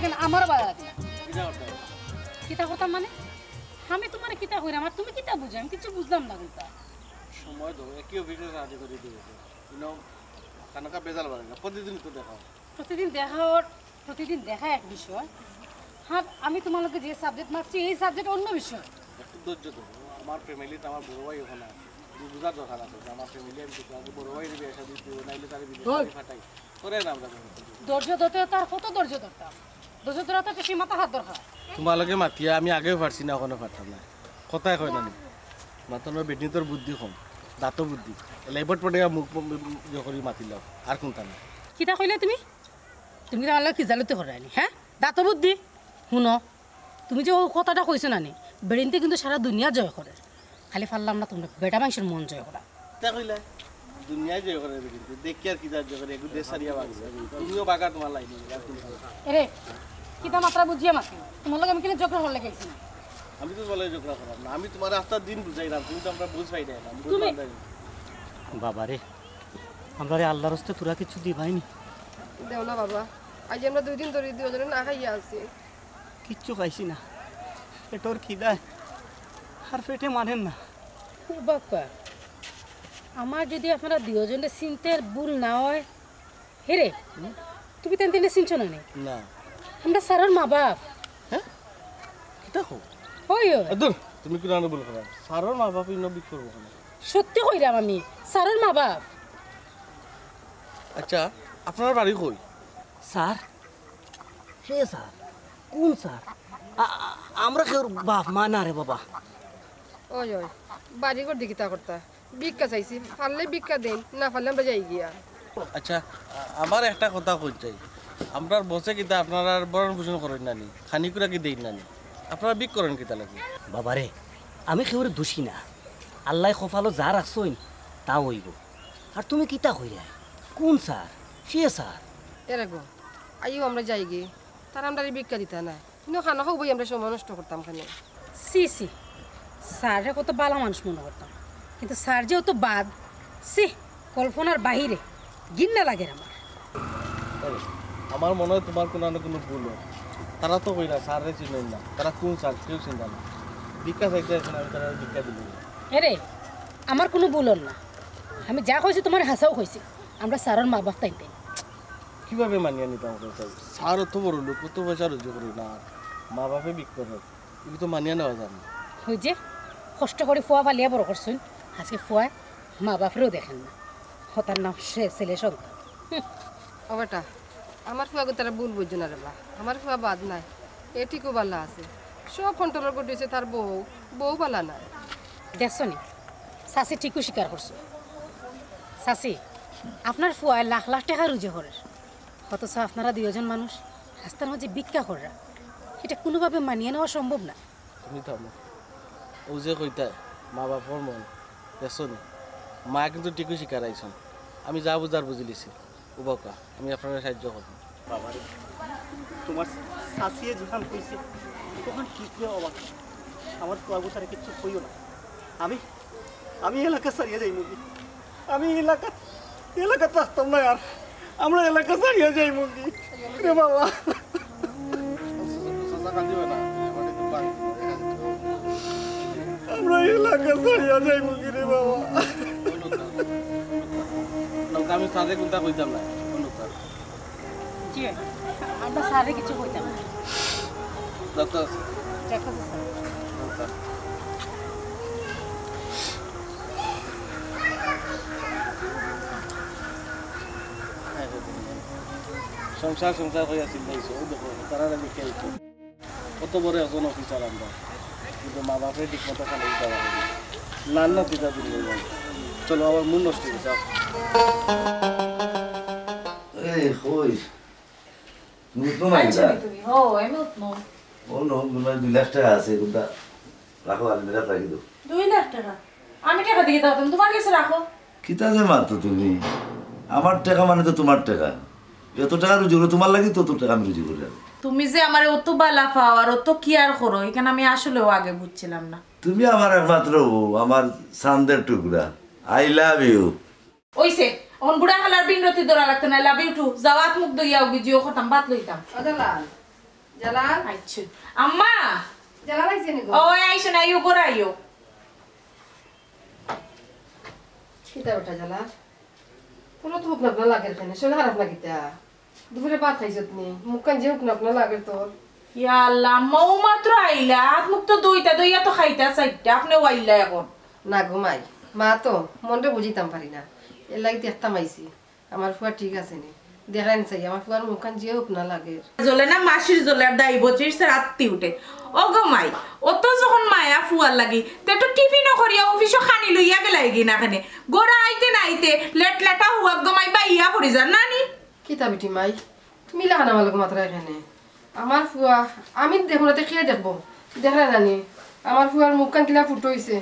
লাগে না আমারও ভালো লাগে না কিতা কথা মানে আমি তোমার কিতা কইরাম আর তুমি কিতা বুঝো আমি কিছু বুঝলাম না কইতা সময় দাও একই অফিসে সাহায্য করে দিবে ইনো কানকা বেজাল লাগে না প্রতিদিন তো দেখাও প্রতিদিন দেখা এক বিষয় হ্যাঁ আমি তোমাকে যে সাবজেক্ট মারছি এই সাবজেক্ট অন্য বিষয় একটু ধৈর্য ধরো আমার ফ্যামিলিতে আমার বড় ভাই ওখানে আছে বুঝার দরকার আছে যে আমার ফ্যামিলি আমি কিছু আগে বড় ভাই দিবে এসে দিতে নাইলে তার বিদেশ ফাটাই করে না আমরা ধৈর্য ধরতে তার কত ধৈর্য দরকার ধৈর্য ধরা তো সীমাতা হাত দরকার তোমালোকে মাতিয়া আমি আগেও পারছি না ওখানে পারতাম না কথাই কয় না মাতনের বেটি তোর বুদ্ধি কম দাঁত বুদ্ধি লেবট পড়ে মুখ ইয়ে করে মাতিলাম আর কোনটা না কিতা কইলে তুমি তুমি আমার কি জালতে করাইনি হ্যাঁ দাঁত বুদ্ধি শুনো তুমি যে ও কথাটা কইছো না নি বেড়িনতে কিন্তু সারা দুনিয়া জয় করে খালি পারলাম না তোমরা বেটা মানুষের মন জয় করা তা কইলা দুনিয়া জয় করে কিন্তু দেখি আর কি জয় করে একটু দেশ সারিয়া বাগছে তুমিও বাগা তোমার লাইনি এরে কিতা মাত্রা বুঝিয়ে মাতি তোমার লগে আমি কিনে জগড়া হল লাগাইছি না আমি তো বলে ঝগড়া করাম না আমি তোমার রাস্তার দিন বুঝাইলাম তুমি তো আমরা বুঝ পাই না তুমি বাবা রে আমরা রে আল্লাহর হস্তে তোরা কিছু দিবাইনি দেও না বাবা আজ আমরা 2 দিন ধরে দুজনে না খাইয়া আছি কিচ্ছু খাইছি না পেটর খিদায় আর পেটে মানেন না বাবা আমার যদি আপনারা দুজনে চিন্তার ভুল না হয় হেরে তুমি তেন তেনে চিনছো না না আমরা সারার মা বাপ হ্যাঁ কিতা কো হই দূর তুমি কি রানো বল করা সারর মা বাপ ইনো বিক করব না সত্যি কইরাম আমি সারার মা বাপ আচ্ছা আপনার বাড়ি কই স্যার সে স্যার কোন স্যার আমরা কেউ বাপ মা না রে বাবা ওই ওই বাড়ি করে দিকে তা করতা ভিক্ষা চাইছি পারলে ভিক্ষা দেন না পারলে আমরা যাই গিয়া আচ্ছা আমার একটা কথা কই চাই আমরা বসে কিতা আপনারা বরণ পোষণ করেন নানি খানি কুড়া কি দেই নানি আপনারা বিক করেন কিতা লাগে বাবা রে আমি কেউ দোষী না আল্লাহ কপালো যা রাখছইন তা হইব আর তুমি কিতা কইরা কোন স্যার সে স্যার এরা গো আইও আমরা যাই গিয়ে তার আমরা ভিক্ষা দিতা না কিন্তু খানা খাবই আমরা সময় নষ্ট করতাম খানে সি সি স্যারে কত ভালো মানুষ মনে করতাম কিন্তু স্যার যে অত বাদ সি কল্পনার বাহিরে ঘিন্না লাগে আমার আমার মনে হয় তোমার কোনো না কোনো ভুল হয় তারা তো কইরা স্যারে চিনেন না তারা কোন স্যার কেউ চিন্তা না ভিক্ষা চাইতে এখন আমি তারা ভিক্ষা দিল এরে আমার কোনো ভুল হল না আমি যা কইছি তোমার হাসাও কইছি আমরা স্যারের মা বাপ তাইতে কিভাবে মানিয়ে নিতাম স্যার অত বড় লোক কত পয়সা রোজ করি না মা বাপে বিক করে এগুলো তো মানিয়ে নেওয়া যায় না ওই যে কষ্ট করে ফুয়া পালিয়া বড় করছেন আজকে ফুয়া মা বাপরেও দেখেন না হতার নাম সে ছেলে সন্তান ও বেটা আমার ফুয়া তারা ভুল বুঝছো না রে বা আমার ফুয়া বাদ নাই এটিকও বালা আছে সব কন্ট্রোল করতেছে তার বউ বালা নাই দেখছো নি চাষি ঠিকও স্বীকার করছো চাষি আপনার ফুয়ায় লাখ লাখ টাকা রুজে করে অথচ আপনারা দুজন মানুষ রাস্তার মাঝে ভিক্ষা করা এটা কোনোভাবে মানিয়ে নেওয়া সম্ভব না তুমি থামো ও যে কইতা মা বাপর মন দেখছো নি মা কিন্তু টিকু শিকার আইসন আমি যা বুঝার বুঝি লিছি উবাকা আমি আপনার সাহায্য করব বাবা রে তোমার শাসিয়ে যখন কইছে তখন কি করে অবাক আমার প্রভুতারে কিচ্ছু কইও না আমি এলাকা ছাড়িয়ে যাই মুগি আমি এলাকা থাকতাম না আর আমরা এলাকা ছাড়িয়ে যাই মুগি রে বাবা আমরা এলাকা ছাড়িয়ে যাই মুগি রে বাবা আমি সাথে কোনটা কইতাম না জি আমরা স্যারে কিছু কইতাম না ডাক্তার দেখা স্যার সংসার হইয়া চিন্তাইছো ওই দেখো তারা আমি খেয়েছি কত বড় এখন অফিসার আমরা কিন্তু মা বাপের ঠিক মতো খালি দিতে পারি না না পিতা দিল চলো আমার মন নষ্ট হয়ে যাও এই কই নতুন আইছা ও আমি উঠমো ও নো মানে 2 লাখ টাকা আছে কোনটা রাখো আলমিরা রাখি দাও 2 লাখ টাকা আমি টাকা দিয়ে দাও তুমি তোমার কাছে রাখো কিতা যে মাতো তুমি আমার টাকা মানে তো তোমার টাকা যত টাকা রুজি করে তোমার লাগি তত টাকা আমি রুজি করে তুমি যে আমারে অত বালা পাও আর অত কেয়ার করো এখানে আমি আসলেও আগে বুঝছিলাম না তুমি আমার একমাত্র আমার সান্দের টুকরা আই লাভ ইউ ওইসে অন বুড়া খালার বিনরতি দরা লাগতো না লাভ ইউ টু যাওয়াত মুখ দইয়াও গিজিও খতাম বাত লইতাম আদালাল জালাল আচ্ছা আম্মা জালাল আইছে নি গো ওই আইসো না আইও করে আইও কিতা বেটা জালাল কোনো তো হুকনাক না লাগে এখানে শরীর খারাপ না কিতা দুপুরে ভাত খাইছত নি মুখ কান যে হুকনাক না লাগে তোর ইয়া আল্লাহ মৌ মাত্র আইলা হাত মুখ তো দইয়া তো খাইতা চাইটা আপনি আইলা এখন না ঘুমাই মা তো মনটা বুঝিতাম পারি না এর লাগি দেখতাম আইছি আমার ফুয়া ঠিক আছে নি দেখাই চাই আমার ফুয়ার মুখ কান যে হুক না লাগে জ্বলে না মাসির জ্বলে আর দাই বত্রিশ রাত্রি উঠে ও গো মাই অত যখন মায়া ফুয়ার লাগি তে তো টিফিনও করিয়া অফিসও খানি লইয়া গেলাই না খানে গোড়া আইতে না আইতে লেট লেটা হুয়া গো মাই বাইয়া পড়ি যান নানি কিতা বিটি মাই তুমি লাগান আমার লোক মাত্রা এখানে আমার ফুয়া আমি দেখুন রাতে খেয়ে দেখবো দেখলে নানি আমার ফুয়ার মুখ কান কিলা ফুটো হয়েছে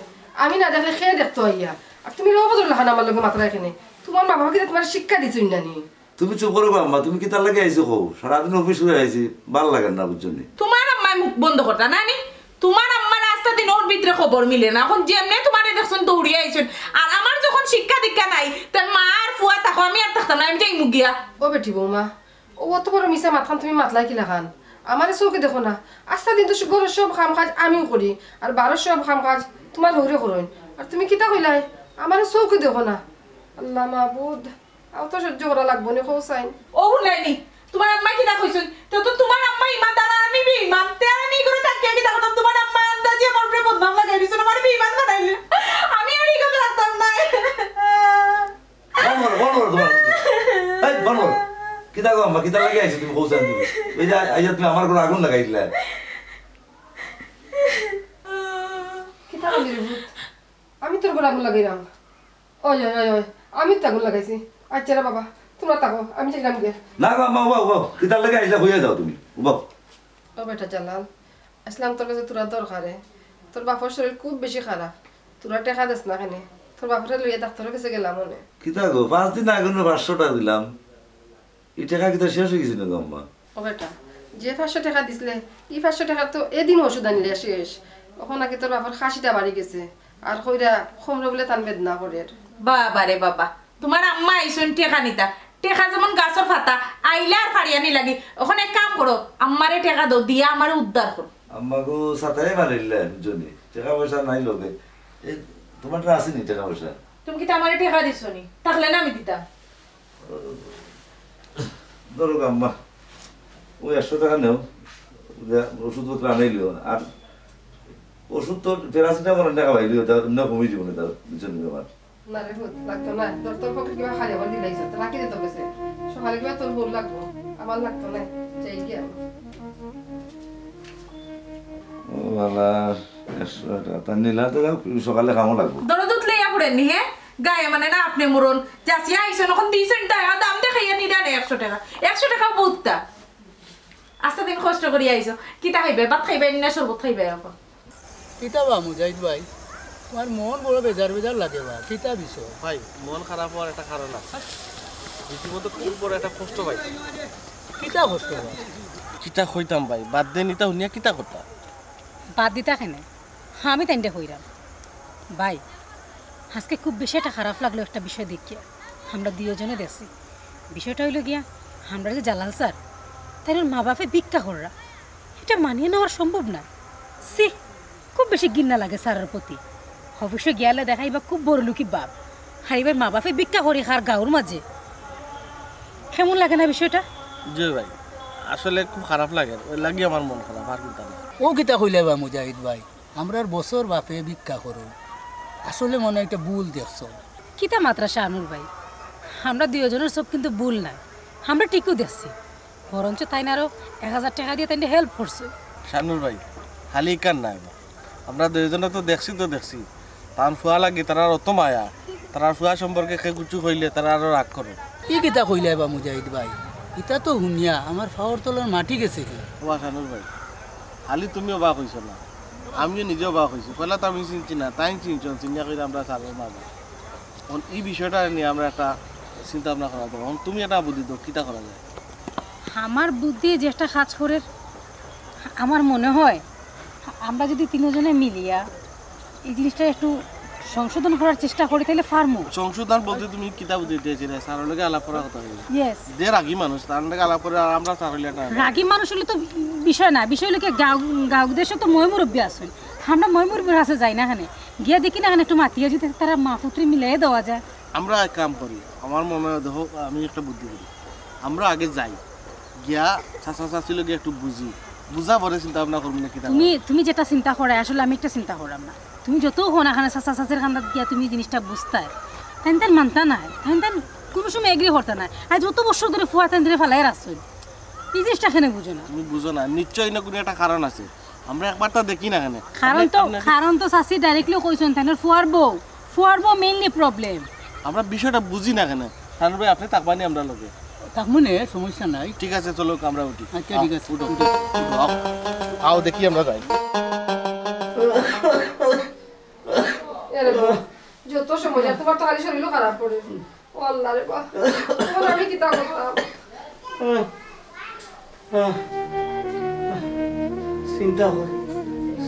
আমি না দেখলে খেয়ে দেখতো আইয়া আর তুমি লোক বদল লাগান আমার লোক মাত্রা এখানে তোমার মা বাবা কিনা তোমার শিক্ষা দিচ্ছই নানি তুমি চুপ করো আম্মা, তুমি কি তার লাগে আইছো কও? সারাদিন অফিস করে আইছি, ভাল লাগে না বুঝছনি। তোমার আম্মাই মুখ বন্ধ করতা নানি তোমার আম্মার রাস্তা দিন ওর ভিতরে খবর মিলে না এখন যেমনে তোমার দেখছেন দৌড়িয়ে আইছেন আর আমার যখন শিক্ষা দীক্ষা নাই তার মা আর ফুয়া থাকো আমি আর থাকতাম না আমি যাই মুখ গিয়া ও বেটি বৌমা ও অত বড় মিশা মাথান তুমি মাতলাই কি লাগান আমার চৌকে দেখো না আস্তা দিন তো ঘরের সব কাম কাজ আমিও করি আর বারোর সব কাম কাজ তোমার হরে করইন আর তুমি কিতা কইলাই আমার চৌকে দেখো না আল্লাহ মাহবুদ আও তো সহ্য করা লাগবো নি কৌসাইন ও শুনাইনি তোমার আম্মা কিনা কইছেন তো তোমার আম্মা ইমান দাঁড়া আমি বেঈমান তেরানি করে থাকিয়া কি দেখতাম তোমার আম্মা আন্দাজে আমার উপরে বদনাম লাগাই দিছেন আমার বেঈমান বানাইলে আমি আর এই কথা রাখতাম না কিতা গো আম্মা, কিতা লাগে আইছো তুমি কৌসান তুমি? এই যে আইয়া তুমি আমার ঘরে আগুন লাগাই দিলা। কিতা কইলি রে ভূত আমি তোর গোলাম লাগাইলাম ওই ওই ওই ওই আমি তো আগুন লাগাইছি আচ্ছা রে বাবা তোমরা থাকো আমি যাইলাম গে না গো আম্মা, উবাও উবাও, কিতা লাগে আইলা হইয়া যাও তুমি, উবাও। ও বেটা জালাল আসলাম তোর কাছে তোরা দরকারে তোর বাপর শরীর খুব বেশি খারাপ তোরা টেকা দিস না কেন তোর বাপরে লইয়া ডাক্তারের কাছে গেলাম মনে কিতা গো 5 দিন আগে 500 টাকা দিলাম, এই টাকা কিতা শেষ হয়ে গেছে না গো আম্মা? ও বেটা যে 500 টাকা দিছিলে এই 500 টাকা তো এদিন ওষুধ আনিলে শেষ ওখান নাকি তোর বাপর খাসিটা বাড়ি গেছে আর কইরা খমরে বলে তান বেদনা করে বাবা রে বাবা তোমার আম্মা আইসন টেকা নিতা টেকা যেমন গাছের পাতা আইলে আর ফাড়িয়ানি লাগি ওখানে এক কাম করো আম্মারে টেকা দাও দিয়া আমারে উদ্ধার করো আম্মা গো সাতাই মারিলেন জনি, টাকা পয়সা নাই লগে। এই তোমারটা আসেনি টাকা পয়সা? তুমি কি আমারে টেকা দিছো নি তাহলে না আমি দিতাম ধরো গো আম্মা, ওই 100 টাকা নেও, ওষুধপত্র আনাইলিও। আর ওষুধ তো প্যারাসিটামল টাকা পাইলিও, তার না কমে যাবো না, তার বুঝছেন আমার। না রে ভূত লাগতো না তোর পক্ষে কিবা খালি আবার দিলাইছ রাখি দে তোর কাছে সকালে কিবা তোর ভুল লাগবো আমার লাগতো না যাই গিয়া ও বাবা 100 টাকা তা নিলা তো সকালে খামো লাগবো। দরদ উঠলে পড়েননি হ্যাঁ গায়ে মানে না আপনি মরণ যাচ্ছি আইসন এখন দিয়েছেন দাম দেখাইয়া নিরা নেই 100 টাকা বুঝতা আস্তে দিন কষ্ট করি আইসো কিতা খাইবে ভাত খাইবে না শরবত খাইবে এখন কিতা বা মুজাহিদ ভাই তোমার মন বড় বেজার বেজার লাগে বা কিতা বিষয় ভাই মন খারাপ হওয়ার একটা কারণ আছে, রীতিমতো খুব বড় একটা কষ্ট পাইছি। কিতা কষ্ট বা কিতা হইতাম ভাই, বাদ দিয়ে নিতা শুনিয়া কিতা করতাম। বাদ দিতা কেন আমি তাইনটা হইরাম ভাই আজকে খুব বেশি একটা খারাপ লাগলো একটা বিষয় দেখিয়া আমরা দুজনে দেখছি বিষয়টা হইল গিয়া আমরা যে জালাল স্যার তাই মা বাপে ভিক্ষা কররা এটা মানিয়ে নেওয়া সম্ভব না। সে খুব বেশি ঘৃণা লাগে স্যারের প্রতি, অবশ্য গিয়ালে দেখাইবা খুব বড় লুকি বাপ হারিবার মা বাপে ভিক্ষা করি খার গাঁর মাঝে কেমন লাগে না বিষয়টা? জি ভাই আসলে খুব খারাপ লাগে, ওই লাগি আমার মন খারাপ আর কিতা না। ও কিতা কইলে বা মুজাহিদ ভাই আমরার বছর বাপে ভিক্ষা করো আসলে মনে একটা ভুল দেখছো। কিতা মাত্রা শাহানুর ভাই আমরা দুজনের চোখ কিন্তু ভুল নাই, আমরা টিকু দেখছি বরঞ্চ তাই না আরো 1000 টাকা দিয়ে তাই হেল্প করছে। শানুর ভাই খালি কান নাই, আমরা দুইজনে তো দেখছি তার ফুয়া লাগে তারা অত মায়া, তারা ফুয়া সম্পর্কে কে কিছু হইলে তারা আরো রাগ করে। কি কিতা কইলে বা মুজাহিদ ভাই ইটা তো শুনিয়া আমার ফাওয়ার তলার মাটি গেছে কি। ও শানুর ভাই খালি তুমিও বাক হইছ না, আমিও নিজেও বাক হইছি। পয়লা তো আমি চিনছি না, তাই চিনছেন, চিন্তা করে আমরা চালের মাঝে এই বিষয়টা নিয়ে আমরা একটা চিন্তা ভাবনা করা দেবো। তুমি একটা বুদ্ধি দাও কিতা করা যায়। আমার বুদ্ধি যেটা কাজ করে আমার মনে হয় আমরা যদি তিনজনে মিলিয়া এই জিনিসটা একটু সংশোধন করার চেষ্টা করি তাহলে পারমু। সংশোধন বলতে তুমি কিতাব দিতেছিলে স্যারের লগে আলাপ করার কথা বলি ইয়েস, যে রাগী মানুষ তার লগে আলাপ করে আর আমরা স্যার হইলে না রাগী মানুষ হলে তো বিষয় না, বিষয় হলো কি গাঁও দেশে তো মই মুরব্বী আসুন, আমরা মই মুরব্বীর কাছে যাই না, এখানে গিয়া দেখি না এখানে একটু মাতিয়ে যদি তারা মা পুত্রী মিলাই দেওয়া যায়। আমরা এক কাম করি, আমার মনে হয় দেখো আমি একটা বুদ্ধি করি, আমরা আগে যাই গিয়া চাচা চাচির লগে একটু বুঝা পরে চিন্তা ভাবনা করবো না কিতাব। তুমি যেটা চিন্তা করে আসলে আমি একটা চিন্তা করলাম না, তুমি যত হন এখানে চাচা চাচির খান্দাত গিয়া তুমি জিনিসটা বুঝতাই তাই তাই মানতা নাই, তাই তাই কোনো সময় এগ্রি করতে নাই, আর যত বছর ধরে ফুয়া তাই ধরে ফেলাই রাখছো এই জিনিসটা এখানে বুঝো না। তুমি বুঝো না, নিশ্চয়ই না কোনো একটা কারণ আছে, আমরা একবার তা দেখি না এখানে। কারণ তো চাচি ডাইরেক্টলি কইছেন তাই ফুয়ার বউ মেইনলি প্রবলেম। আমরা বিষয়টা বুঝি না এখানে, তার ভাই আপনি তাকবানি আমরা লগে তার মনে সমস্যা নাই। ঠিক আছে চলো আমরা উঠি। আচ্ছা ঠিক আছে, উঠো আও দেখি আমরা যাই। যত সময় যায় তোমার তো খালি শরীরও খারাপ করে। ও আল্লাহ রে বাহ, তোমার আমি কিতা করলাম।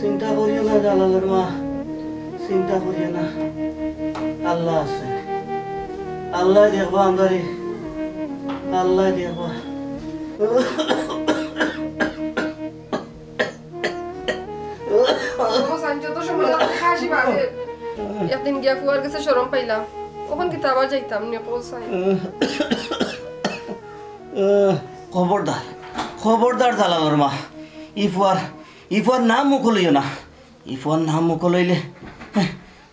চিন্তা করিও না জালালের মা, চিন্তা করিও না, আল্লাহ আছে, আল্লাহ দেখবা আমারে, আল্লাহ দেখবা। যত সময় হাসি পাবে। একদিন গিয়া ফুয়ার কাছে শরম পাইলাম, ওখান কিতা আবার যাইতাম নিয়ে পৌঁছাই। খবরদার জালালের মা, ইফুয়ার নাম মুখ লইও না, ইফুয়ার নাম মুখ লইলে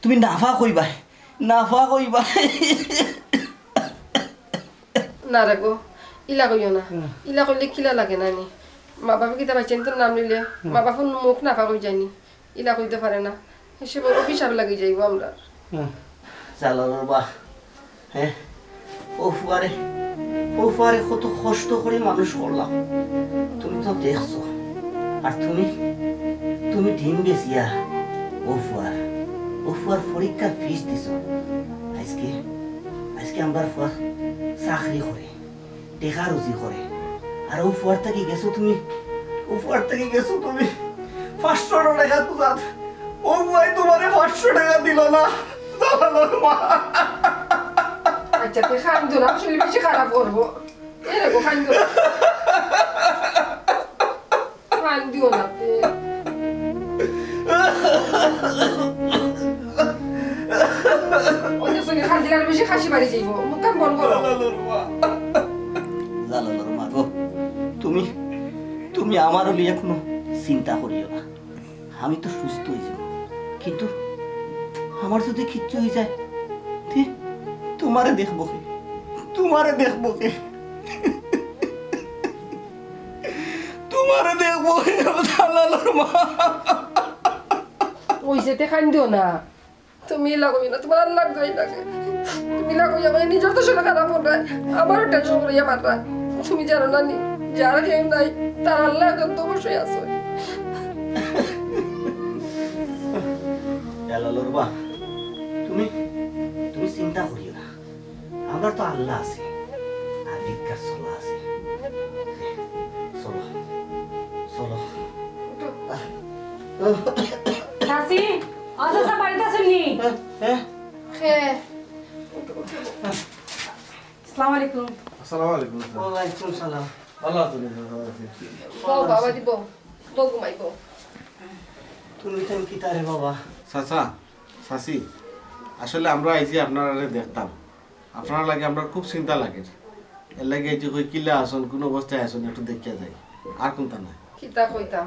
তুমি নাফা কইবা। না রাখবো, ইলা কইও না, ইলা কইলে কিলা লাগে নানি। মা বাবা কিতা পাইছেন তোর নাম নিলে মা বাবা মুখ নাফা কই যায়নি, ইলা কইতে পারে না, হিসেবে অভিশাপ লাগি যাইব আমরা। জালালের মা, হ্যাঁ ও ফুয়ারে কত কষ্ট করে মানুষ করলাম, তুমি তো দেখছো, আর তুমি ডিম বেচিয়া ও ফুয়ার পরীক্ষার ফিস দিছ। আজকে আমার ফুয়ার চাকরি করে, টেকা রুজি করে, আর ও ফুয়ার থেকে গেছো তুমি 500 টাকা তুলাত, ও ফুয়াই তোমারে 500 টাকা দিল না জালালের মা। আচ্ছা তুই খান দো না, শরীর বেশি খারাপ করবো, এরকম খান দো, খান দিও না। ওই যে শরীর খান দিলে বেশি খাসি বাড়ি যাইব, মুখ কান বন্ধ করো। জালালের মা গো, তুমি আমারও লিয়ে কোনো চিন্তা করিও না, আমি তো সুস্থ হয়ে যাব, কিন্তু আমার যদি কিচ্ছু হয়ে যায় তোমারে দেখবো কে তোমারে দেখবো কে জালালের মা। ওই যেতে খান দিও না, তুমি লাগবি না, তোমার আল্লাহ গাই লাগে, তুমি লাগবি আমার নিজের তো শরীর খারাপ হল, আমারও টেনশন করিয়া মাররা। তুমি জানো না নি, যার কেউ নাই তার আল্লাহ একজন তো অবশ্যই আছে। জালালের মা, তুমি চিন্তা করিও না, আমার তো আল্লাহ আছে, আর ভিক্ষার চলা আছে। চলো চলো। চাচি ও চাচা বাড়িতে আসেননি? হ্যাঁ, আসসালামু আলাইকুম। আসসালামু আলাইকুম। ওয়ালাইকুম সালাম। ভালো আছেন? বউ বাবা দিব, বউ ঘুমাইব। তুমি কি তারে বাবা? চাচা চাচি, আসলে আমরা আইছি আপনারা দেখতাম, আপনার লাগে আমরা খুব চিন্তা লাগে, এর লাগে এই যে কই কিলা আসুন, কোন অবস্থায় আসুন একটু দেখিয়া যাই, আর কোনটা না। কিতা কইতাম,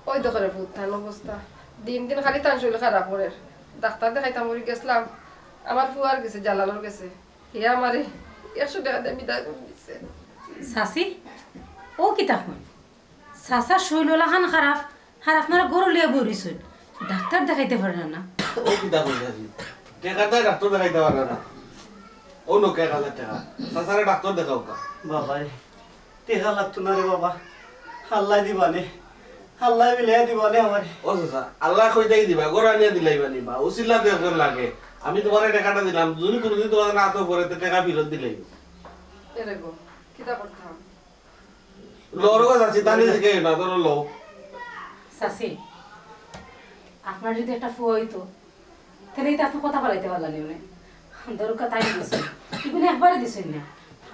ওই তো করে ভূত থান অবস্থা, দিন খালি তার শরীর খারাপ করে। ডাক্তার দেখাইতাম বলে গেছিলাম, আমার ফুয়ার গেছে, জালালোর গেছে, হে আমারে 100 টাকা দিয়ে বিদায় করে দিচ্ছে। চাচি ও কিতা কই, চাচার শৈললাখান খারাপ, আর আপনারা গরু লিয়ে বইরিছেন, ডাক্তার দেখাইতে পারেন না? ও কিতা কই যাবি, টাকাটা ডাক্তার দেখাইতে পারে না, ও নো 1000 টাকা চাচারে ডাক্তার দেখাও কা। বাবা টেকা লাগতো না রে বাবা, আল্লাহ দিবানে, আল্লাহ মিলিয়ে দিবানে আমার। ও চাচা আল্লাহ কইতাই দিবা, গোরা নিয়ে দিলাইবা নিবা, উসিলা দেওয়ার লাগে, আমি তোমারে টাকাটা দিলাম, যদি কোনোদিন তোমার না তো করে টাকা ফেরত দিলাই এরকম কিতা করতাম। লরগো যাচ্ছি তাহলে দিকে না তোর লো। চাচি আপনার যদি একটা ফুয়া হইতো তাহলে তো আপনি কথা বলাইতে পারলেন না দরকার তাই দিচ্ছেন এগুলো একবারে দিচ্ছেন না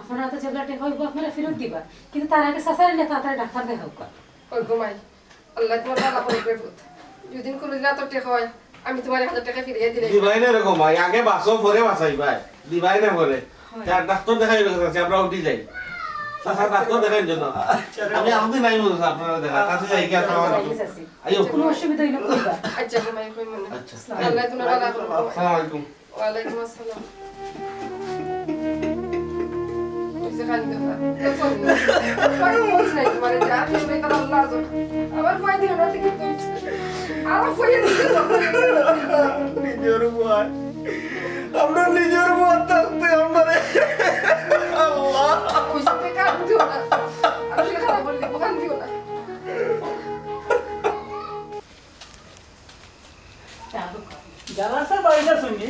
আপনারা তো যেগুলো টেকা হইব আপনারা ফেরত দিবা কিন্তু তার আগে সাসারি না তাড়াতাড়ি ডাক্তার দেখাও ওই ঘুমাই আল্লাহ তোমার ভালো করবে পুত যদি কোনো দিন তো টেকা হয় আমি তোমার 1000 টাকা ফিরিয়ে দিলে দিবাই না এরকম ভাই আগে বাঁচো পরে বাঁচাই ভাই দিবাই না বলে ডাক্তার দেখাই গেছে আমরা উঠি যাই চাচা ডাক্তার দেখাই জন্য আমি আমাদের নাই বলছি আপনারা দেখা কাছে যাই কি আপনারা আইও কোনো অসুবিধা হইলে কইবা আচ্ছা ঘুমাই কই মনে আচ্ছা আল্লাহ তোমার ভালো করবে আসসালামু আলাইকুম ওয়ালাইকুম আসসালাম যেখানে দেখা দেখো আমি বলছি না তোমার যা তুমি তার আল্লাহ আবার কই দিও না ঠিক আবার কই দিও নিজের ভয় আমরা নিজের ভয় থাকতে আমারে আল্লাহ ওই সাথে কাজ দিও না আমি খারাপ বললি বোকান দিও না জালাল স্যার বাড়িটা শুনি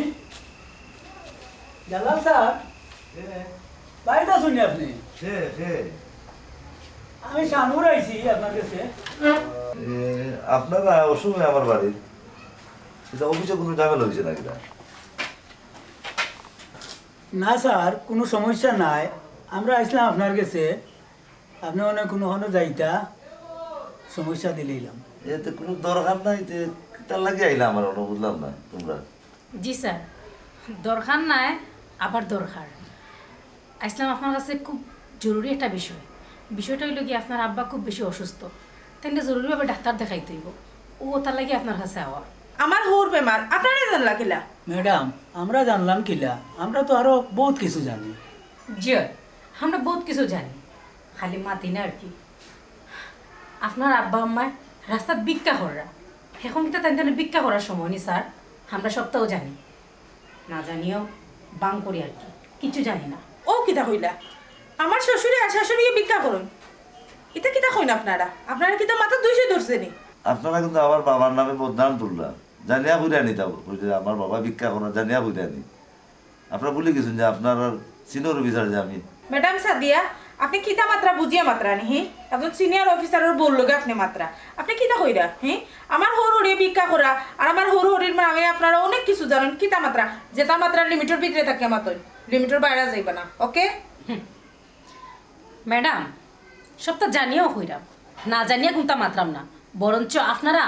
জালাল স্যার বাড়িটা শুনি আপনি আমি শানুর আইছি আপনার কাছে আপনারা অসময় আমার বাড়ি এটা অফিসে কোনো ঝামেলা হয়েছে নাকি না? না স্যার কোনো সমস্যা নাই আমরা আসলাম আপনার কাছে আপনি অনেক কোনো যাইতা সমস্যা দিলাম এতে কোনো দরকার নাই তার লাগে আইলাম আমার অন্য বুঝলাম না তোমরা জি স্যার দরকার নাই আবার দরকার আসলাম আপনার কাছে খুব জরুরি একটা বিষয়টা হইল কি আপনার আব্বা খুব বেশি অসুস্থ তাই জরুরিভাবে ডাক্তার দেখাইতে হইব ও তার লাগে আপনার কাছে আওয়া আমার হুর বেমার আপনারা জানলা কিলা ম্যাডাম আমরা জানলাম কিলা আমরা তো আরো বহুত কিছু জানি জি আমরা বহুত কিছু জানি খালি মাতি না আর কি আপনার আব্বা আম্মায় রাস্তার ভিক্ষা করা এখন কিন্তু তাই ভিক্ষা করার সময় নি স্যার আমরা সবটাও জানি না জানিও বাং করি আর কি কিছু জানি না ও কিতা কইলা আমার শ্বশুরে আর শাশুড়ি ভিক্ষা করুন এটা কিতা কইন আপনারা কিতা মাথা 200 ধরছে নি আপনারা কিন্তু আমার বাবার নামে বদনাম তুললাম জানিয়া বুঝে আনি তা আমার বাবা ভিক্ষা করা জানিয়া বুঝে আনি আপনারা বলে গেছেন যে আপনার সিনিয়র অফিসার যে আমি ম্যাডাম সাদিয়া আপনি কিতা মাত্রা বুঝিয়া মাত্রা নি হে একজন সিনিয়র অফিসারের বললো গে আপনি মাত্রা আপনি কিতা কইরা হ্যাঁ আমার হর হরিয়ে ভিক্ষা করা আর আমার হর হরির মানে আপনারা অনেক কিছু জানেন কিতা মাত্রা যেটা মাত্রা লিমিটের ভিতরে থাকে মাত্র লিমিটের বাইরে যাইবা না ওকে ম্যাডাম সব তো জানিয়েও হইরাম না জানিয়া কোনটা মাত্রাম না বরঞ্চ আপনারা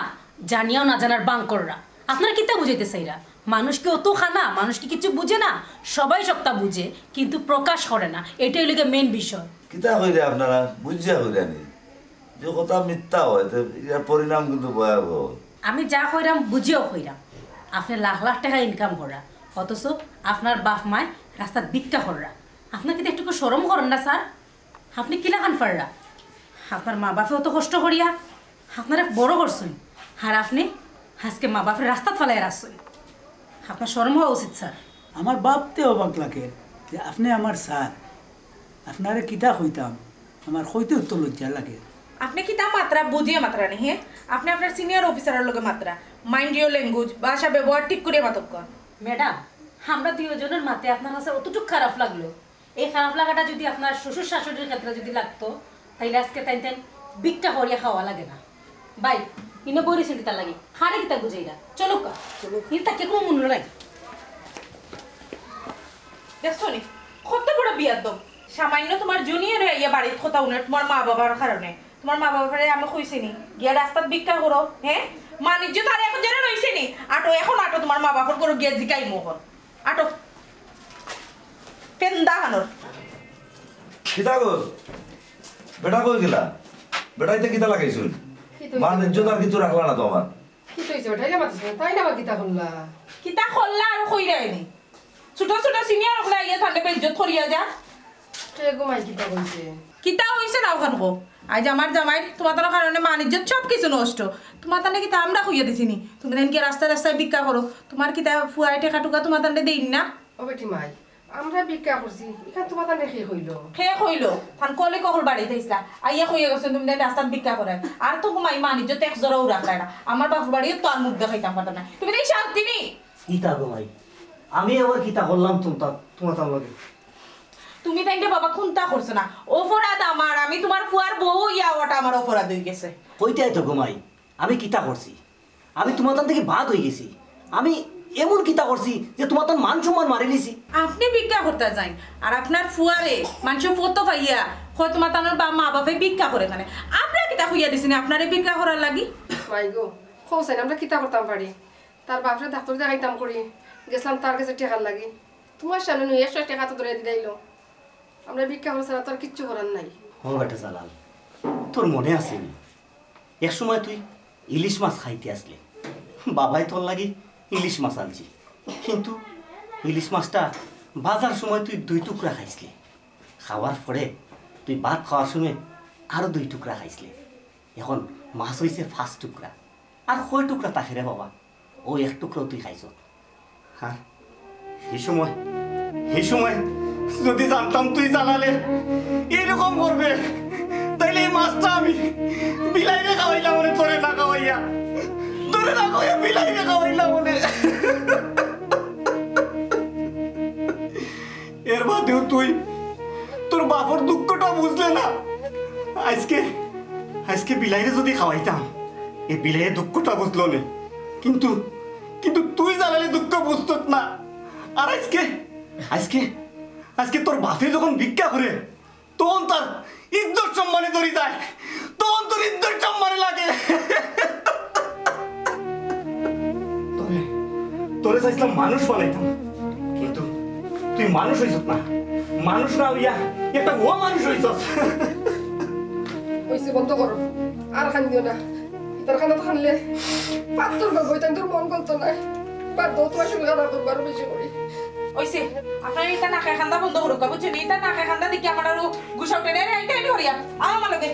জানিয়াও না জানার বাঙ্কররা আপনারা কিতা বুঝাইতে চাইরা মানুষ কি অত খানা মানুষ কি কিছু বুঝে না সবাই সবটা বুঝে কিন্তু প্রকাশ করে না এটাই হলো মেইন বিষয় কিতা হইলে আপনারা বুঝিয়া হইলে আনি যে কথা মিথ্যা হয় তো এর পরিণাম কিন্তু ভয়াবহ আমি যা হইরাম বুঝিও হইরাম আপনি লাখ লাখ টাকা ইনকাম করা অথচ আপনার বাপ মায় রাস্তার ভিক্ষা করা আপনার কিন্তু একটু শরম করেন না স্যার আপনি কিলা খান পাররা আপনার মা বাপেও তো কষ্ট করিয়া আপনারা বড় করছেন আর আপনি আজকে মা বাপের রাস্তা ফেলাই রাখছেন আপনার শরম হওয়া উচিত স্যার আমার বাপতে অবাক লাগে যে আপনি আমার স্যার আপনারে কিতা হইতাম আমার হইতে উত্তর লজ্জা লাগে আপনি কিতা মাত্রা বুঝিয়া মাত্রা নি হ্যাঁ আপনি আপনার সিনিয়র অফিসারের লগে মাত্রা মাইন্ড ইউর ল্যাঙ্গুয়েজ ভাষা ব্যবহার ঠিক করে মাতক ম্যাডাম আমরা দুজনের মাতে আপনার কাছে অতটুকু খারাপ লাগলো এই খারাপ লাগাটা যদি আপনার শ্বশুর শাশুড়ির ক্ষেত্রে যদি লাগতো তাইলে আজকে তাই ভিক্ষা করিয়া খাওয়া লাগে না বাই ইনে বইরেছেন কিতা লাগে খারে কিতা বুঝাইরা চলো কা চলো ইনটা কে কোনো মনে লাগে দেখছো নি কত বড় বিয়ার দম সামান্য তোমার জুনিয়র ইয়া বাড়ির কথা উনে তোমার মা বাবার কারণে তোমার মা বাবারে আমি কইছি নি গিয়া রাস্তাত ভিক্ষা করো হ্যাঁ মানিজ্য তার এখন জেনে রইছে নি আটো এখন আটো তোমার মা বাবার করো গিয়া জিকাই মোহন আটো পেন্দা হানোর কিতা গো বেটা কই গেলা বেটাইতে কিতা লাগাইছুন মান ইজ্জত আর কিছু রাখলা না তো আমার কি কইছো ওটাই না মাতিছ তাই না কিতা করলা কিতা খল্লা আর কইরাইনি ছোট ছোট সিনিয়র হলা ইয়া থানে বেইজ্জত করিয়া যা কে ঘুমাই কিতা কইছে কিতা হইছে না ওখান কো আজ আমার জামাই তোমার তার কারণে মানিজ্জত সব কিছু নষ্ট তোমার তানে কিতা আমরা কইয়া দিছিনি তুমি দেন কি রাস্তায় রাস্তায় ভিক্ষা করো তোমার কিতা ফুয়াই টেকা টুকা তোমার তানে দেইন না ও বেটি মাই আমরা ভিক্ষা করছি এখান তোমার তানে কি হইলো হে কইলো ফান কলে কহল বাড়ি দিছলা আইয়া কইয়া গেছেন তুমি দেন রাস্তায় ভিক্ষা করায় আর তো ঘুমাই মানিজ্জত এক জরাও রাখায় না আমার বাপু বাড়িও তো আর মুখ দেখাইতাম পারতাম না তুমি দেই শান্তি নি কিতা গো ভাই আমি আবার কিতা করলাম তোমার তার লগে তুমি তাইকে বাবা খুনতা করছ না অপরাধ আমার আমি তোমার ফুয়ার বউ ইয়া ওটা আমার অপরাধ হয়ে গেছে কইটাই তো ঘুমাই আমি কিতা করছি আমি তোমার তার থেকে বাদ হয়ে গেছি আমি এমন কিতা করছি যে তোমার তো মান সম্মান মারি নিছি? আপনি ভিক্ষা করতে যান আর আপনার ফুয়ারে মানুষ ফটো পাইয়া হয় তোমার তানোর বা মা বাপে ভিক্ষা করে এখানে আপনারা কিতা হইয়া দিছেন আপনারে ভিক্ষা করার লাগি? মাই গো খোঁসাইন আমরা কিতা করতাম পারি তার বাপরে ডাক্তার দেখাইতাম করি গেছিলাম তার কাছে টেকার লাগি তোমার সামনে নই 100 টাকা তো ধরে দিলাইলো আমরা ভিক্ষা করছি না তার কিচ্ছু করার নাই ও বেটা জালাল, তোর মনে আছে এক সময় তুই ইলিশ মাছ খাইতে আসলে বাবাই তোর লাগি ইলিশ মাছ আনছি, কিন্তু ইলিশ মাছটা বাজার সময় তুই 2 টুকরা খাইছিলি, খাওয়ার পরে তুই ভাত খাওয়ার সময় আরো 2 টুকরা খাইছিলি, এখন মাছ হয়েছে 5 টুকরা, আর কয় টুকরা তাকে রে বাবা? ও 1 টুকরাও তুই খাইছ। হ্যাঁ এই সময় যদি জানতাম তুই জানালে এরকম করবে তাইলে এই মাছটা আমি বিলাইরে খাওয়াইলাম মনে, তোরে না খাওয়াইয়া বিলাইরে খাওয়াইলাম মনে। এর বাদেও তুই তোর বাপর দুঃখটা বুঝলে না। আজকে বিলাইরে যদি খাওয়াইতাম এই বিলাইয়ের দুঃখটা বুঝলো না, কিন্তু তুই জানালে দুঃখ বুঝত না। আর আজকে তোর বাপে যখন ভিক্ষা করে তখন তার ইজ্জত সম্মানে ধরে যায়, তখন তোর ইজ্জত সম্মানে লাগে। তোরে চাইছিলাম মানুষ বানাইতাম, কিন্তু তুই মানুষ হইছ না, মানুষ না হইয়া একটা ও মানুষ হইছ। হইছে বন্ধ করো আর খান দিও না, ইতার খানা তো খানলে পাত্তর গল্প হইতাম তোর মন গলত নাই, বাদ দাও তোমার সঙ্গে খারাপ করবার বেশি করি। ওইছে আপনার এটা নাকে খান্দা বন্ধ করুক বুঝছেন, এটা নাকে খান্দা দেখি আমার আরো গুসাও টেনে এইটা এনে হরিয়া আমার লগে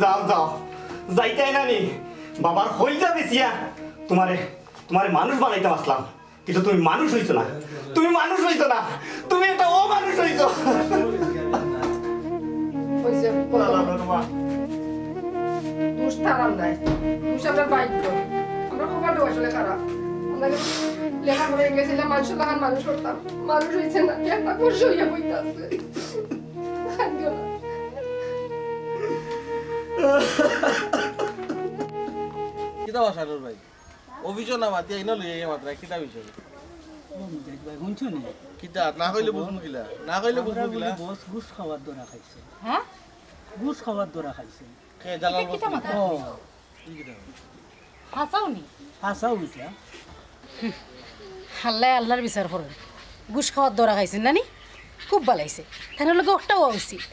যাও যাইতাই না নি বাবার হইতা দিছিয়া তোমারে মানুষ বানাইতে আসলাম, কিন্তু তুমি মানুষ হইছো না, তুমি একটা ও মানুষ হইছো। হইছে দুষ তারাম নাই, দুষ আপনার বাইক আমরা খবরটা আসলে খারাপ, আমরা লেখা করে গেছিলাম মানুষ লাগান মানুষ করতাম, মানুষ হয়েছে না একটা কষ্ট হইয়া বইতে আছে। কিতা বাসানোর ভাই অভিযোগ না মাতি আইন লই মাত্র কিতা বিষয় ভাই শুনছো নি কিতা না কইলে বুঝমু কিলা, না কইলে বুঝমু কিলা। বস ঘুষ খাওয়ার দ্বারা খাইছে, হ্যাঁ ঘুষ খাওয়ার দ্বারা খাইছে। কে জালাল বস ও হাসাওনি আশা হইছে আল্লাহ আল্লাহর বিচার করেন, ঘুষ খাওয়ার দরা খাইছেন নানি খুব ভালাইছে, তাই লগে একটা হওয়া উচিত।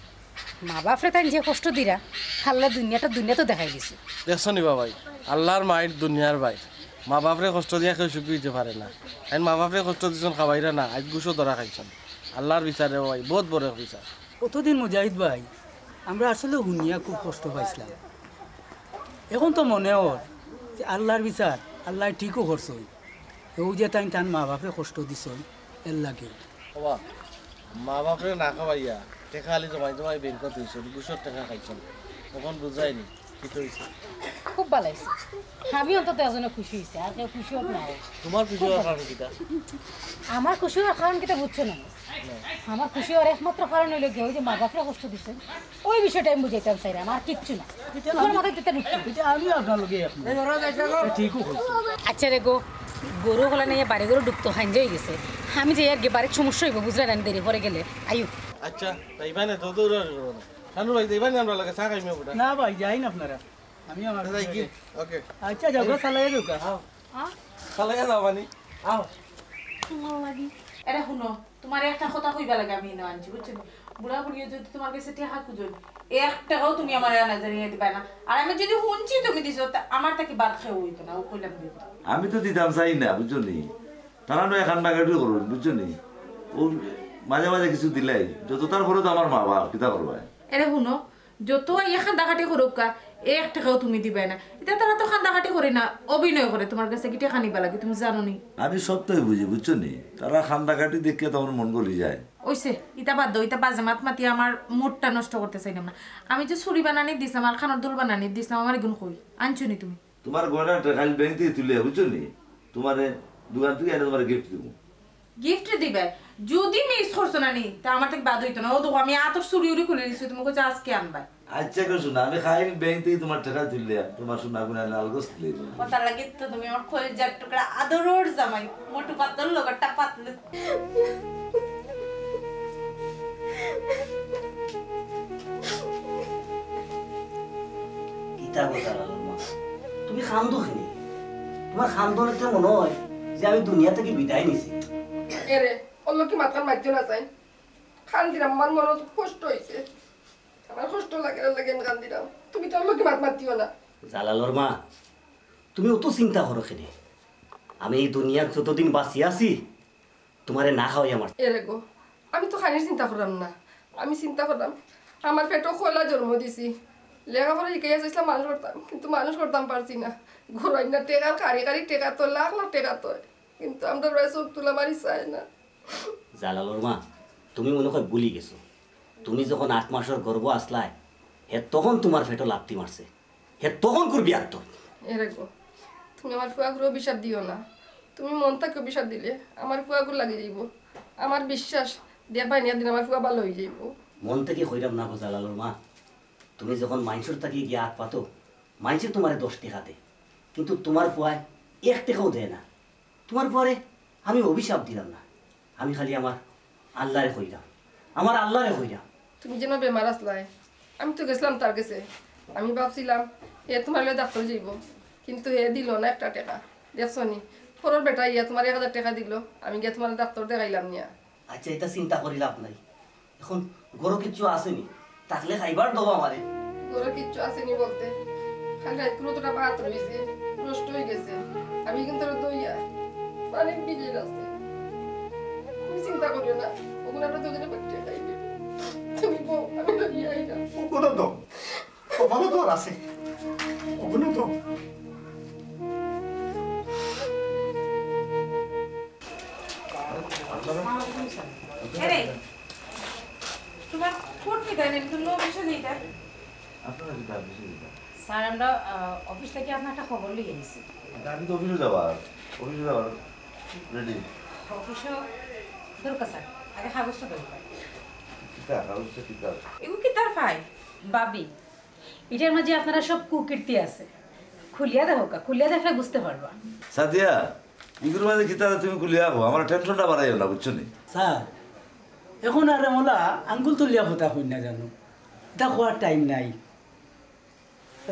মা বাপরে তাই যে কষ্ট দিরা আল্লাহ দুনিয়া তো দেখাই দিছে। দেখছো নি বাবাই আল্লাহর মায়ের দুনিয়ার ভাই, মা বাপরে কষ্ট দিয়া কেউ সুখী হইতে পারে না, আইন মা বাপরে কষ্ট দিচ্ছেন খাবাইরা না, আজ গুছও ধরা খাইছেন। আল্লাহর বিচারে ভাই বহুত বড় বিচার। কতদিন মুজাহিদ ভাই আমরা আসলে শুনিয়া খুব কষ্ট পাইছিলাম, এখন তো মনে হয় যে আল্লাহর বিচার আল্লাহ ঠিকও করছে, কেউ যে তাই তার মা বাপরে কষ্ট দিছ এর লাগে। বাবা মা বাপরে না খাওয়াইয়া টেকা আলি জমাই বেঙ্কত হয়েছে, গুছর টাকা খাইছেন, তখন বুঝায়নি কি হয়েছে। খুব ভালাইছে, আমি অন্তত এজনে খুশি হয়েছে, আর কেউ খুশি হোক না হোক। তোমার খুশি হওয়ার কারণ কিটা? আমার খুশি হওয়ার কারণ কিটা বুঝছো না, আমার খুশি হওয়ার একমাত্র কারণ হইলো কি ওই যে মা বাপরা কষ্ট দিচ্ছে ওই বিষয়টা আমি বুঝাইতাম চাই, আমার কিচ্ছু না। তোমার মাথায় দিতে ঢুকতো। এটা আমি আপনার লগে ঠিকও হয়েছে। আচ্ছা রে গরু হলে নিয়ে বাড়ি গরু ঢুকতো হাঞ্জে হয়ে গেছে, আমি যে আর বাড়ির সমস্যা হইব বুঝলে না, দেরি করে গেলে আয়ু। আচ্ছা তাইবাই না তো দৌড় শানু ভাই তাইবাই না আমরা লাগে চা খাইমে ওটা না ভাই যাই না আপনারা, আমি আমার যাই কি ওকে আচ্ছা যাবো চালাই ঢোকা। চালাই যাও মানে আও এটা শুনো তোমার একটা কথা কইবা লাগে আমি না আনছি বুঝছো, বুড়া বুড়িয়ে যদি তোমার কাছে টাকা খুঁজো 1 টাকাও তুমি আমার আনা জানিয়ে দিবা না, আর আমি যদি শুনছি তুমি দিছো আমার তাকে বাদ খেয়ে হইতো না, ও কইলাম দিত। আমি তো দিতাম চাই না বুঝছো নি, তারা নয় কান্নাকাটি করুন বুঝছো নি, ও মাঝে মাঝে কিছু দিলাই যত তারপরে তো আমার মা বাপ কিতা করবা। এটা শুনো যত ইয়ে খান্দাকাটি করুক কা 1 টাকাও তুমি দিবে না, এটা তারা তো খান্দাকাটি করে না, অভিনয় করে তোমার কাছে কি টাকা নিবা লাগে তুমি জানো নি। আমি সত্যই বুঝি বুঝছো নি, তারা কান্নাকাটি দেখে তখন মন গলি যায়। ওইসে ইটা বাদ দাও, ইটা বাজে মাত মাতি আমার মুডটা নষ্ট করতে চাইলাম না। আমি যে ছুরি বানানি দিছিলাম আর খানার দুল বানানি দিছিলাম, আমার এগুলো কই আনছো নি তুমি? তোমার গয়নাটা খালি ব্যাংক থেকে তুলে বুঝছো নি, তোমার দোকান থেকে এনে তোমার গিফট দেবো। গিফট দিবে যদি মিস করছো না নি তা আমার থেকে বাদ হইতো না, ও দেখো আমি আতর চুরি উড়ি খুলে দিচ্ছি, তুমি কোথায় আজকে আনবা। আচ্ছা করে শোনা আমি খাই ব্যাংক থেকে তোমার টাকা তুললে তোমার শোনা গুনা লালগোস তুলে কথা লাগে তো তুমি আমার কলিজার টুকরা আদরের জামাই মোটু পাতল লগটা পাতলে কিতা কথা মা তুমি খান্দো খিনি তোমার খান্দনেতে মনে হয় যে আমি দুনিয়া থেকে বিদায় নিছি এরে অন্য কি মাথার মাধ্যম না চাই খান দিলাম আমার মনে কষ্ট হয়েছে আমার কষ্ট লাগে আমি খান দিলাম তুমি তো অন্য কি মাত মাতিও না জালালর মা তুমি অত চিন্তা করো খেলে আমি এই দুনিয়ার যতদিন বাঁচি আছি তোমারে না খাওয়াই আমার এরে গো আমি তো খানির চিন্তা করলাম না আমি চিন্তা করলাম আমার পেটও খোলা জন্ম দিছি লেখাপড়া শিখাইয়া চাইছিলাম মানুষ করতাম কিন্তু মানুষ করতাম পারছি না ঘোরাই না টেকার কারি কারি টেকা তো লাখ লাখ টেকা তো কিন্তু আমরা প্রায় চোখ তুলা মারি চাই না জালালর মা তুমি মনে হয় ভুলি গেছো তুমি যখন 8 মাসের গর্ভ আসলাই হে তখন তোমার পেটও লাপ্তি মারছে হে তখন করবি আর তো এরে গো তুমি আমার ফুয়াগুলো অভিশাপ দিও না তুমি মন থেকে অভিশাপ দিলে আমার ফুয়াগুলো লাগে যাইব আমার বিশ্বাস দিয়া পাই দিন আমার ফুয়া ভালো হয়ে যাইব মন থেকে হইরাম না গো জালালর মা তুমি যখন মাইনসর তাকে গিয়ে হাত পাতো মাইনসের তোমার 10 টাকা দেয় কিন্তু তোমার ফুয়ায় 1 টাকাও দেয় না তোমার পরে আমি অভিশাপ দিলাম না আমি খালি আমার আল্লাহরে কইলাম আমার আল্লাহরে কইলাম তুমি যেন বেমার আসলাই আমি তো গেছিলাম তার কাছে আমি ভাবছিলাম এ তোমার লয়ে ডাক্তার যাইব কিন্তু হে দিল না 1 টাকা দেখছো নি পরের বেটা ইয়া তোমার 1000 টাকা দিল আমি গিয়ে তোমার ডাক্তার দেখাইলাম নিয়া আচ্ছা এটা চিন্তা করি লাভ নাই এখন গরো কিছু আসেনি থাকলে খাইবার দেবো আমারে তোর কিচ্ছু আসেনি বলতে খালি রাতগুলো তোটা ভাত রয়েছে নষ্ট হয়ে গেছে আমি কিন্তু দইয়া অনেক বিজয় আছে তুমি চিন্তা করিও না ওগুলো আমরা দুজনে বাচ্চা খাইবে তুমি বউ আমি লইয়া আইলাম ওগুলো তো ওগুলো তো আছে ওগুলো তো আরে তোমার কোন কি দেন একটু লো বিষয় নেই তার আপনারা কি তার বেশি স্যার আমরা অফিস থেকে আপনার একটা খবর লিখে নিছি আমি তো অফিসে যাবার রেডি অফিসও দরকার স্যার আগে কাগজটা দরকার কিতা কাগজটা কিতা এগু কি তার ভাই বাবি এটার মাঝে আপনারা সব কুকীর্তি আছে খুলিয়া দেখো খুলিয়া দেখলে বুঝতে পারবা সাদিয়া ইগুর মাঝে কিতা তুমি কুলিয়া আবো আমার টেনশনটা বাড়াইও না বুঝছো নি স্যার এখন আর মোলা আঙ্গুল তুলিয়া কথা হই না জানো এটা খোয়ার টাইম নাই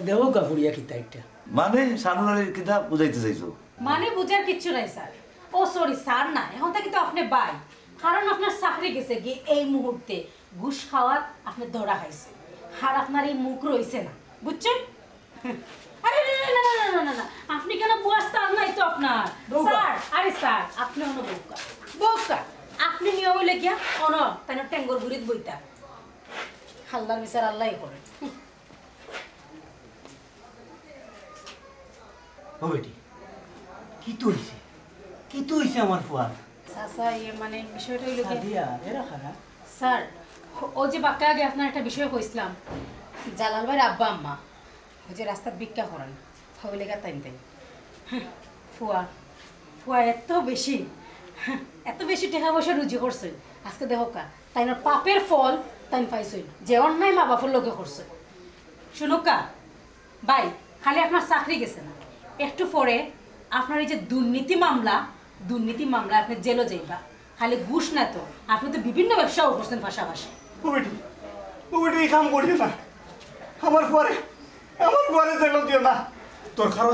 দেহ গাফুরিয়া কিতা একটা মানে সানুরানির কিতা বুঝাইতে চাইছো মানে বুঝার কিচ্ছু নাই স্যার ও সরি স্যার না এখন থেকে তো আপনি বাই কারণ আপনার চাকরি গেছে কি এই মুহূর্তে ঘুষ খাওয়ার আপনি ধরা খাইছে আর আপনার এই মুখ রয়েছে না বুঝছেন আরে না না না না না না আপনি কেন বুয়াস তার নাই তো আপনার স্যার আরে স্যার আপনি হনো বউকা বউকা আপনি নিয়ে বলে গিয়া অন তাই না ট্যাঙ্গর ঘুরিত বইতা হাল্লার বিচার আল্লাহই করে ও বেটি কি তো হইছে আমার ফুয়ার চাচা ইয়ে মানে বিষয়টা হইল কি সাদিয়া এরা খারাপ স্যার ও যে বাক্কা আগে আপনার একটা বিষয় কইছিলাম জালাল ভাইয়ের আব্বা আম্মা ওই যে রাস্তার ভিক্ষা করেন হবে লেগা তাই তাই ফুয়া ফুয়া এত বেশি টাকা পয়সা রুজি করছে আজকে দেখো কা তাই না পাপের ফল তাই পাইছই যে অন্যায় মা বাপের লোকে করছে শুনুক কা ভাই খালি আপনার চাকরি গেছে না একটু পরে আপনার এই যে দুর্নীতি মামলা আপনি জেলও যাইবা খালি ঘুষ না তো আপনি তো বিভিন্ন ব্যবসাও করছেন পাশাপাশি ও বেটি এই কাম করিও না আমার পরে যেন দিও না দরকার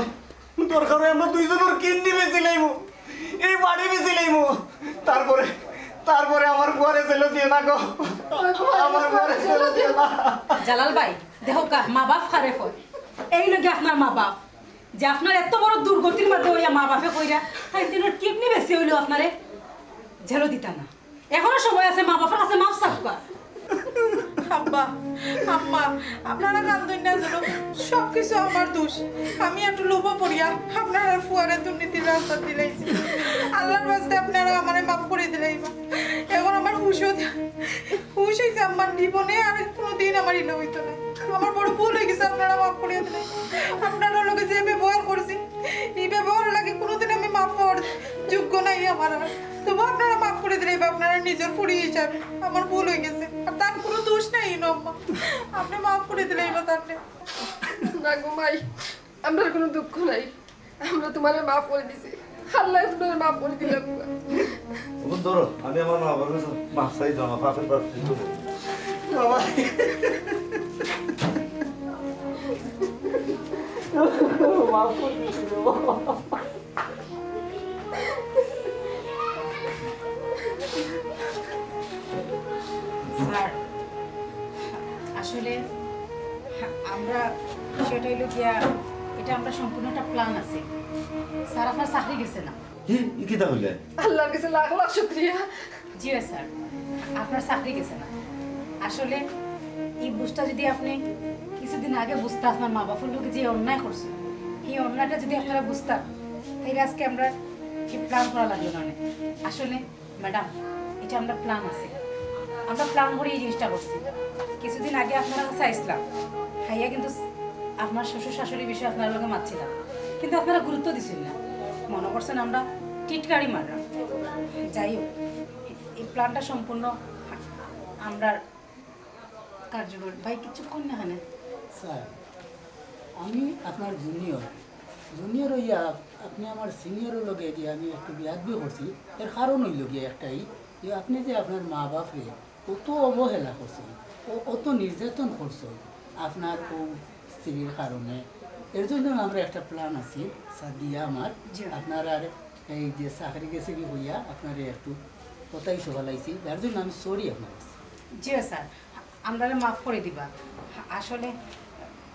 হয় আমরা দুইজনের কিডনি বেঁচে লাইব এই বাড়ি বেঁচে লাইব তারপরে আমার পরে যেন দিও না গো আমার পরে যেন দিও না জালাল ভাই দেখো কা মা বাপ খারে হয় এই লগে আপনার মা বাপ যে আপনার এত বড় দুর্গতির মধ্যে হইয়া মা বাপে কইরা তাই দিনের কিডনি বেশি হইলো আপনারে ঝেলো দিতা না এখনো সময় আছে মা বাপের কাছে মাফ চাপবা আব্বা আম্মা আপনারা কান্দুন না জানো সব কিছু আমার দোষ আমি একটু লোভ পড়িয়া আপনারা ফুয়ারে দুর্নীতির রাস্তা দিলাইছি আল্লাহর বাস্তে আপনারা আমারে মাফ করে দিলাইবা এখন আমার হুশ হয়েছে আমার জীবনে আর কোনোদিন আমার ইলো হইতো না আমার বড় ভুল হয়ে গেছে আপনারা মাফ করে দিলেন আপনারা লোকে যে ব্যবহার করছি এই ব্যবহার লাগে কোনোদিন আমি মাফ হওয়ার যোগ্য নাই আমার আর তবু আপনারা মাফ করে করে দিলে আপনারা নিজের ফুড়ি হিসাবে আমার ভুল হয়ে গেছে আর তার কোনো দোষ নাই আম্মা আপনি মাফ করে দিলে এবার তাহলে না গো মাই আমরা কোনো দুঃখ নাই আমরা তোমার মাফ করে দিছি আল্লাহ তোমার মাফ করে দিলাম এখন ধরো আমি আমার মা বাবার কাছে মাফ চাই দাও, আমার পাপের পাপ কিন্তু স্যার আসলে আমরা বিষয়টা হইল গিয়া এটা আমরা সম্পূর্ণ একটা প্ল্যান আছে স্যার আপনার চাকরি গেছে না কি তা হইলে আল্লাহর কাছে লাখ লাখ শুকরিয়া জি স্যার আপনার চাকরি গেছে না আসলে এই বুঝটা যদি আপনি কিছুদিন আগে বুঝতে আপনার মা বাবার লোকে যে অন্যায় করছে এই অন্যায়টা যদি আপনারা বুঝতাম তাহলে আজকে আমরা এই প্ল্যান করা লাগলো না আসলে ম্যাডাম এটা আমরা প্ল্যান আছে আমরা প্ল্যান করে এই জিনিসটা করছি কিছুদিন আগে আপনারা কাছে আসলাম খাইয়া কিন্তু আপনার শ্বশুর শাশুড়ির বিষয়ে আপনার লোকে মারছিলাম কিন্তু আপনারা গুরুত্ব দিচ্ছেন না মনে করছেন আমরা টিটকারি মারলাম যাই হোক এই প্ল্যানটা সম্পূর্ণ আমরা কার্যকর ভাই কিছুক্ষণ না এখানে স্যার আমি আপনার জুনিয়র হইয়া আপনি আমার সিনিয়রের লগে যে আমি একটু বিয়াদবি করছি এর কারণ হইল গিয়ে একটাই যে আপনি যে আপনার মা বাপরে কত অবহেলা করছেন অত নির্যাতন করছেন আপনার ও স্ত্রীর কারণে এর জন্য আমরা একটা প্ল্যান আছি স্যার দিয়া আমার আপনার আর এই যে চাকরি গেছে কি হইয়া আপনার একটু কথাই সবালাইছি যার জন্য আমি সরি আপনার কাছে জি স্যার আমরা মাফ করে দিবা আসলে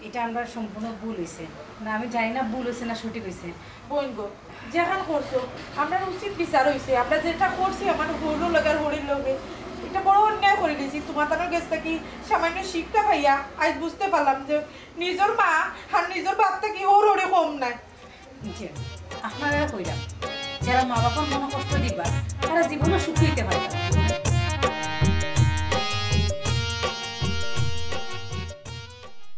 এটা আমরা সম্পূর্ণ ভুল হয়েছে না আমি জানি না ভুল হয়েছে না সঠিক হয়েছে বোন গো যেখান করছো আপনার উচিত বিচার হয়েছে আমরা যেটা করছি আমার হলো লাগার হরির লগে এটা বড় অন্যায় করে দিয়েছি তোমার তার গেছটা কি সামান্য শিক্ষা পাইয়া আজ বুঝতে পারলাম যে নিজের মা আর নিজের বাপটা কি ওর ওরে কম নাই জি আপনারা কইরা যারা মা বাবার মনে কষ্ট দিবা তারা জীবনে সুখী হইতে পারে